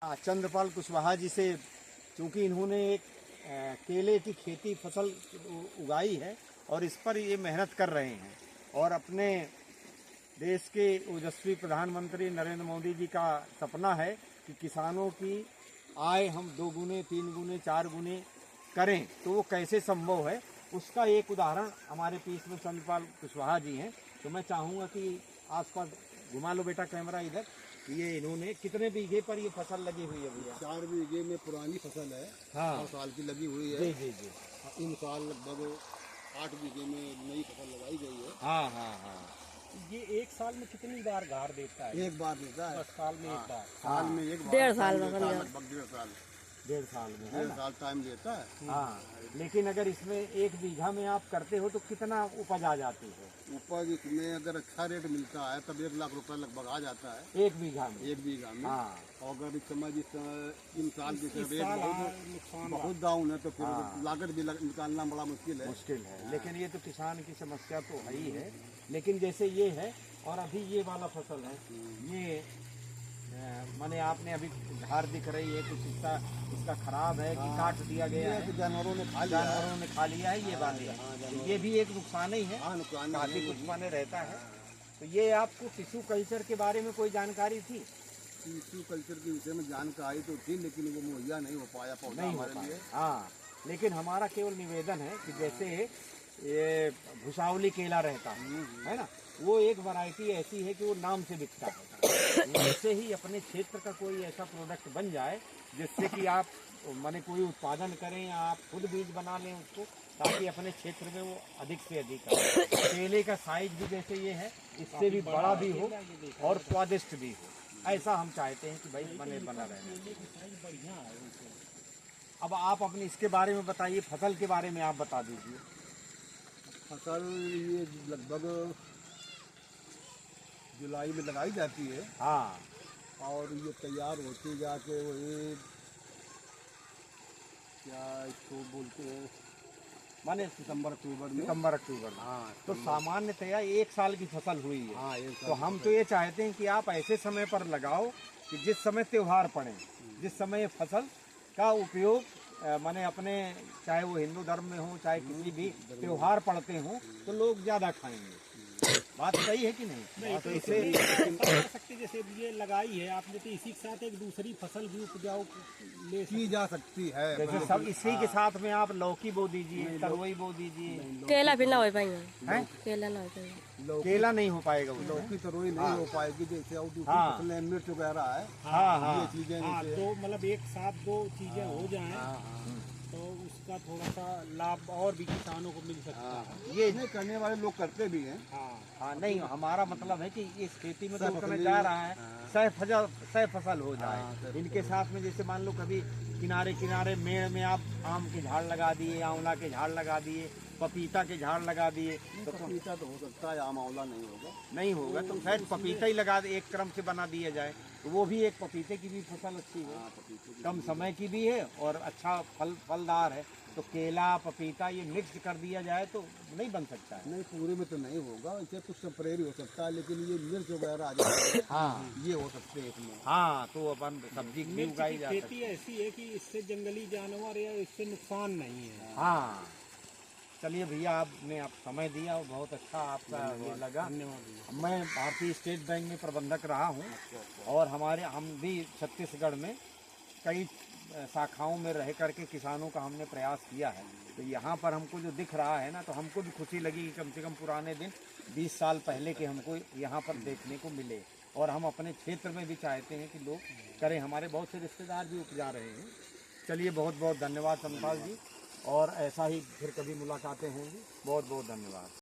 चंद्रपाल कुशवाहा जी से, क्योंकि इन्होंने एक केले की खेती फसल उगाई है और इस पर ये मेहनत कर रहे हैं और अपने देश के ओजस्वी प्रधानमंत्री नरेंद्र मोदी जी का सपना है कि किसानों की आय हम 2 गुने 3 गुने 4 गुने करें, तो वो कैसे संभव है उसका एक उदाहरण हमारे बीच में चंद्रपाल कुशवाहा जी हैं। तो मैं चाहूँगा कि आसपास घुमा लो बेटा कैमरा इधर। ये इन्होंने कितने बीघे पर ये फसल लगी हुई है भैया? 4 बीघे में पुरानी फसल है। हाँ, 100 साल की लगी हुई है। जी जी जी। इन साल लगभग 8 बीघे में नई फसल लगाई गई है। हाँ हाँ हाँ। ये एक साल में कितनी बार गार देता है? एक बार देता है। बस साल में एक बार। साल में एक बार। 1.5 साल में लगभग 1.5 1.5 साल साल। में है 1.5 ना? साल टाइम लेता है। हाँ, लेकिन अगर इसमें 1 बीघा में आप करते हो तो कितना उपज आ जाती है? उपज इसमें अगर अच्छा रेट मिलता है तब 1 लाख रुपए लगभग आ जाता है 1 बीघा में। 1 बीघा में। हाँ, और अगर इस समय इन साल जैसे इस रेट साल बहुत नुकसान डाउन है तो फिर हाँ। लागत भी निकालना बड़ा मुश्किल है। मुश्किल है, लेकिन ये तो किसान की समस्या तो है ही है। लेकिन जैसे ये है और अभी ये वाला फसल है, ये माने आपने अभी झाड़ दिख रही है, कुछ हिस्सा इसका खराब है कि काट दिया गया है, जानवरों ने खा लिया है। जानवरों ने खा लिया है, ये वाली है। तो ये भी एक नुकसान ही है, हाँ, नुकसान काफी है। कुछ माने रहता है। तो ये आपको टिश्यू कल्चर के बारे में कोई जानकारी थी? टिश्यू कल्चर के विषय में जानकारी तो थी, लेकिन वो मुहैया नहीं हो पाया पौधा नहीं हो हमारे लिए। पाया। हाँ, लेकिन हमारा केवल निवेदन है कि जैसे ये भुसावली केला रहता है ना, वो एक वैरायटी ऐसी है कि वो नाम से बिकता है। वैसे ही अपने क्षेत्र का कोई ऐसा प्रोडक्ट बन जाए जिससे कि आप माने कोई उत्पादन करें या आप खुद बीज बना लें उसको, ताकि अपने क्षेत्र में वो अधिक से अधिक आए। केले का साइज भी जैसे ये है, इससे भी बड़ा भी हो और स्वादिष्ट भी हो, ऐसा हम चाहते हैं कि भाई बना रहे। बढ़िया है। अब आप अपने इसके बारे में बताइए, फसल के बारे में आप बता दीजिए। फसल ये लगभग जुलाई में लगाई जाती है हाँ, और ये तैयार होती जाके वही क्या इसको बोलते हैं माने सितंबर अक्टूबर में। सितंबर अक्टूबर में। हाँ, तो सामान्यतया 1 साल की फसल हुई है। हाँ, एक तो हम तो ये चाहते हैं कि आप ऐसे समय पर लगाओ कि जिस समय त्योहार पड़े, जिस समय ये फसल का उपयोग माने अपने, चाहे वो हिंदू धर्म में हो चाहे किसी भी त्योहार पड़ते हो, तो लोग ज़्यादा खाएंगे। बात सही है कि नहीं? नहीं तो तो इसे ऐसा कर सकते, जैसे ये लगाई है आपने, तो इसी के साथ एक दूसरी फसल भी उपजाऊ ले की जा सकती है। जैसे सब इसी के साथ में आप लौकी बो दीजिए, तरोई बो दीजिए। केला भी ना हो पाएंगे। हैं? केला ना हो पाएंगे। लौकी केला नहीं हो पाएगा उसमें। लौकी तरोई नहीं हो पाएगी, जैसे और दूसरी हाँ। फसलें मिर्च वगैरह है। हाँ हाँ ये चीजें हाँ, जैसे दो मतलब एक साथ 2 चीजें हो जाएं तो उसका थोड़ा सा लाभ और भी किसानों को मिल सकता है। ये नहीं करने वाले लोग करते भी हैं। हाँ, हाँ, नहीं, हमारा मतलब है कि इस खेती में तो सह उतना फसली- जा रहा है, सह फसल हो जाए। हाँ, सह इनके साथ में जैसे मान लो कभी किनारे किनारे मेड़ में आप आम के झाड़ लगा दिए, आंवला के झाड़ लगा दिए, पपीता के झाड़ लगा दिए, तो पपीता तो हो सकता है, आम आंवला नहीं होगा। नहीं होगा तो खैर पपीता ही लगा दे, एक क्रम से बना दिया जाए, तो वो भी एक पपीते की भी फसल अच्छी है, हाँ, पपीते की। कम समय की भी है और अच्छा फलदार है। तो केला पपीता ये मिक्स कर दिया जाए तो नहीं बन सकता है। नहीं, पूरे में तो नहीं होगा, इसे कुछ टेम्परेरी हो सकता है, लेकिन ये मिर्च वगैरह आ जाए हाँ ये हो सकते हैं इसमें। हाँ, तो अपन सब्जी भी मिर्च उगाई की जा सकती खेती ऐसी है कि इससे जंगली जानवर या इससे नुकसान नहीं है। हाँ। चलिए भैया, आपने आप समय दिया और बहुत अच्छा आपका ये लगा। धन्यवाद। मैं भारतीय स्टेट बैंक में प्रबंधक रहा हूँ और हम भी छत्तीसगढ़ में कई शाखाओं में रह करके किसानों का हमने प्रयास किया है। तो यहाँ पर हमको जो दिख रहा है ना, तो हमको भी खुशी लगी कि कम से कम पुराने दिन 20 साल पहले के हमको यहाँ पर देखने को मिले। और हम अपने क्षेत्र में भी चाहते हैं कि लोग करें, हमारे बहुत से रिश्तेदार भी उपजा रहे हैं। चलिए, बहुत बहुत धन्यवाद चंद्रपाल जी, और ऐसा ही फिर कभी मुलाकातें होंगी। बहुत बहुत धन्यवाद।